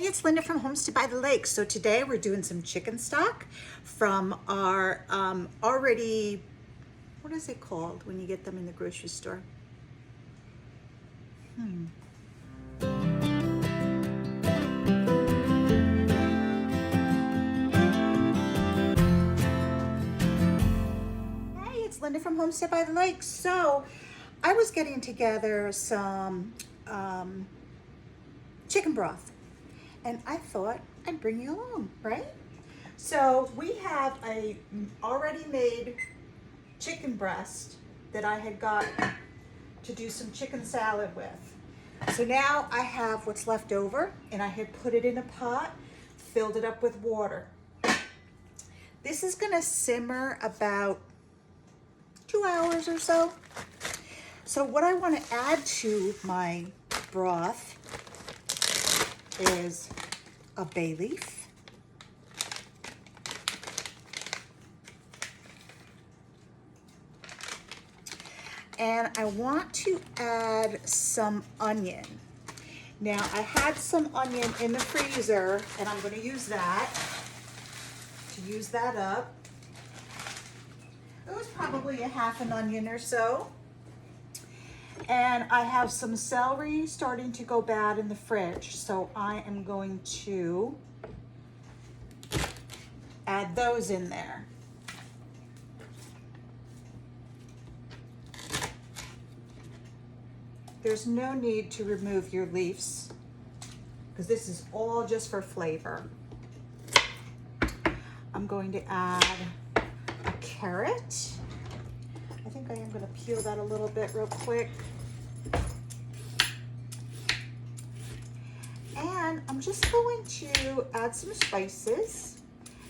it's Linda from Homestead by the Lake. So today we're doing some chicken stock from our already, what is it called when you get them in the grocery store? Hey, it's Linda from Homestead by the Lake. So I was getting together some chicken broth, and I thought I'd bring you along, right? So we have a already made chicken breast that I had got to do some chicken salad with. So now I have what's left over, and I had put it in a pot, filled it up with water. This is gonna simmer about 2 hours or so. So what I want to add to my broth is a bay leaf, and I want to add some onion. Now I had some onion in the freezer, and I'm going to use that up. It was probably a half an onion or so. And I have some celery starting to go bad in the fridge, so I am going to add those in there. There's no need to remove your leaves because this is all just for flavor. I'm going to add a carrot. I think I am going to peel that a little bit real quick. And I'm just going to add some spices,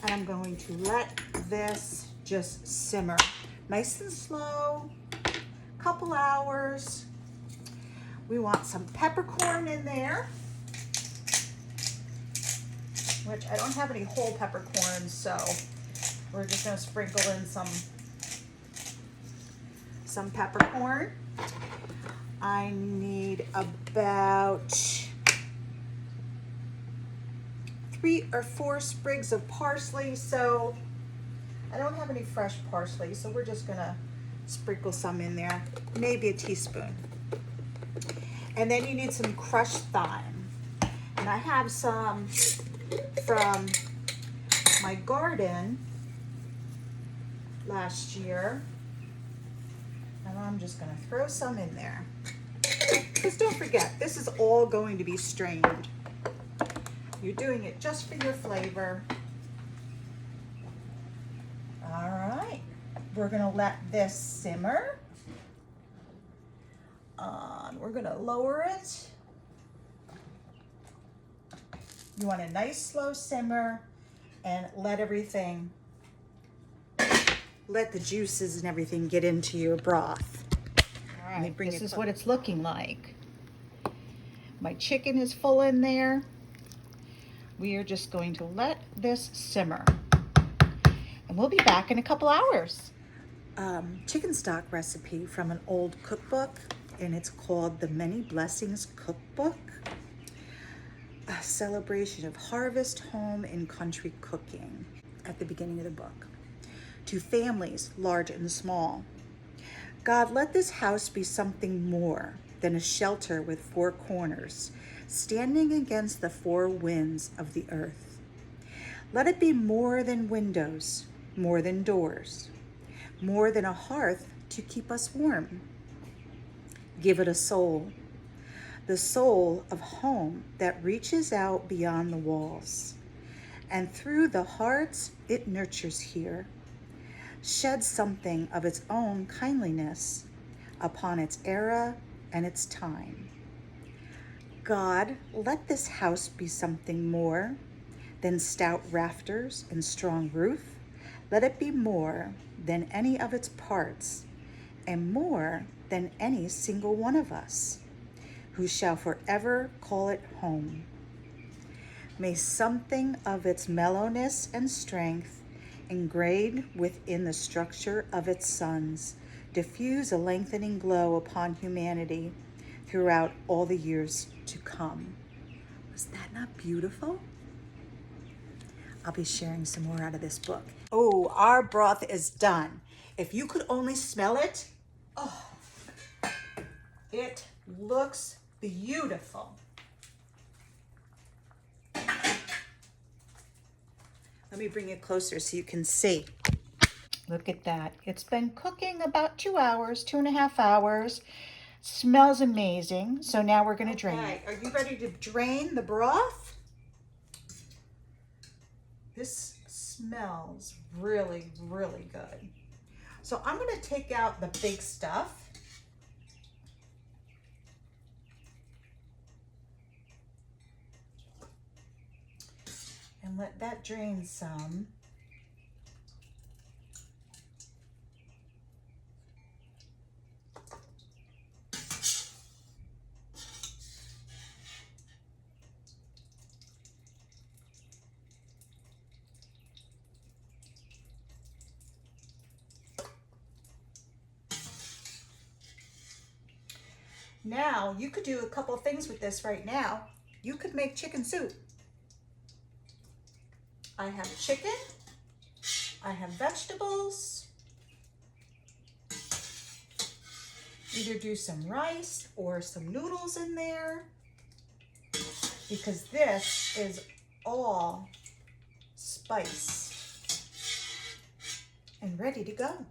and I'm going to let this just simmer nice and slow, couple hours. We want some peppercorn in there, which I don't have any whole peppercorns, so we're just going to sprinkle in some peppercorn. I need about 3 or 4 sprigs of parsley. So I don't have any fresh parsley, so we're just gonna sprinkle some in there, maybe a teaspoon. And then you need some crushed thyme. And I have some from my garden last year. And I'm just gonna throw some in there. Because don't forget, this is all going to be strained. You're doing it just for your flavor. All right, we're gonna let this simmer. We're gonna lower it. You want a nice slow simmer and let the juices and everything get into your broth. All right, this is what it's looking like. My chicken is full in there. We are just going to let this simmer, and we'll be back in a couple hours. Chicken stock recipe from an old cookbook, and it's called the Many Blessings Cookbook, a celebration of harvest, home, and country cooking at the beginning of the book. To families, large and small. God, let this house be something more than a shelter with 4 corners, standing against the 4 winds of the earth. Let it be more than windows, more than doors, more than a hearth to keep us warm. Give it a soul, the soul of home that reaches out beyond the walls, and through the hearts it nurtures here. Shed something of its own kindliness upon its era and its time. God, let this house be something more than stout rafters and strong roof. Let it be more than any of its parts, and more than any single one of us, who shall forever call it home. May something of its mellowness and strength, ingrained within the structure of its sons, diffuse a lengthening glow upon humanity throughout all the years to come. Was that not that beautiful? I'll be sharing some more out of this book. Oh, our broth is done. If you could only smell it, oh, it looks beautiful. Let me bring it closer so you can see. Look at that. It's been cooking about 2 hours, 2.5 hours. Smells amazing. So now we're going to drain it. Are you ready to drain the broth? This smells really, really good. So I'm going to take out the big stuff. And let that drain some. Now, you could do a couple of things with this right now. You could make chicken soup. I have chicken, I have vegetables. Either do some rice or some noodles in there, because this is all spice and ready to go.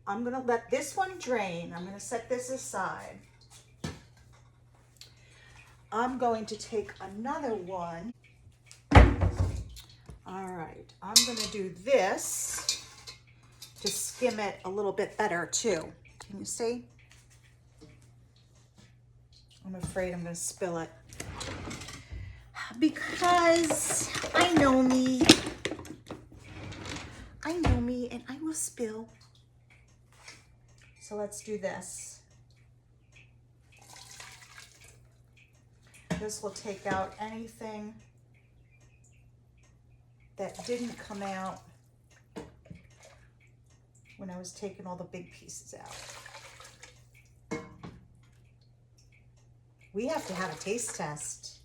I'm gonna let this one drain. I'm gonna set this aside. I'm going to take another one. All right, I'm gonna do this to skim it a little bit better too. Can you see? I'm afraid I'm gonna spill it because I know me and I will spill. So let's do this. This will take out anything that didn't come out when I was taking all the big pieces out. We have to have a taste test.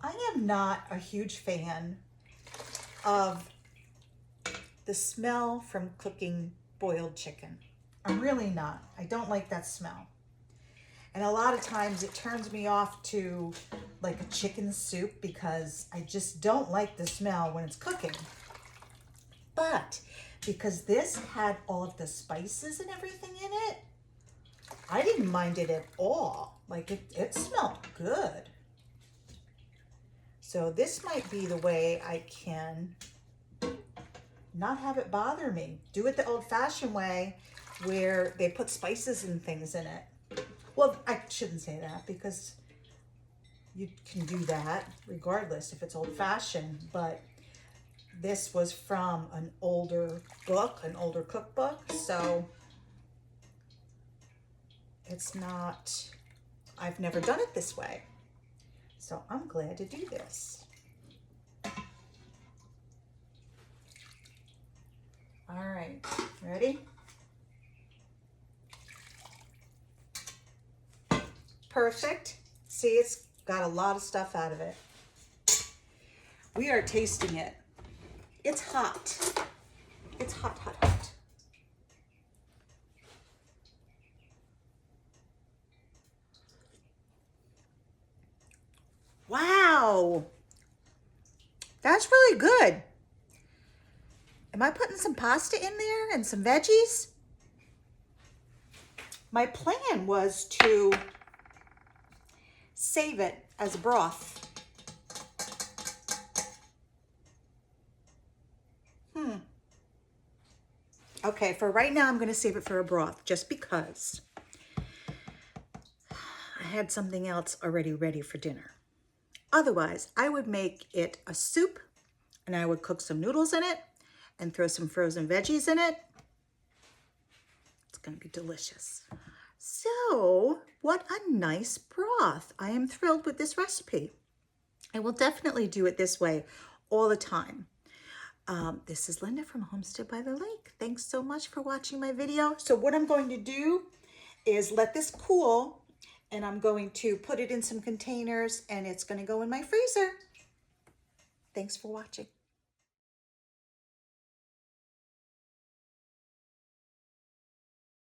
I am not a huge fan of the smell from cooking boiled chicken. I'm really not. I don't like that smell. And a lot of times it turns me off to like a chicken soup because I just don't like the smell when it's cooking. But because this had all of the spices and everything in it, I didn't mind it at all. Like it smelled good. So this might be the way I can not have it bother me. Do it the old-fashioned way where they put spices and things in it. Well, I shouldn't say that because you can do that regardless if it's old-fashioned, but this was from an older book, an older cookbook, so it's not, I've never done it this way. So I'm glad to do this. All right, ready? Perfect. See, it's got a lot of stuff out of it. We are tasting it. It's hot. It's hot, hot, hot. Wow. That's really good. Am I putting some pasta in there and some veggies? My plan was to save it as a broth. Okay, for right now, I'm going to save it for a broth just because I had something else already ready for dinner. Otherwise, I would make it a soup and I would cook some noodles in it and throw some frozen veggies in it. It's going to be delicious. So, what a nice broth. I am thrilled with this recipe. I will definitely do it this way all the time. This is Linda from Homestead by the Lake. Thanks so much for watching my video. So what I'm going to do is let this cool, and I'm going to put it in some containers, and it's going to go in my freezer. Thanks for watching.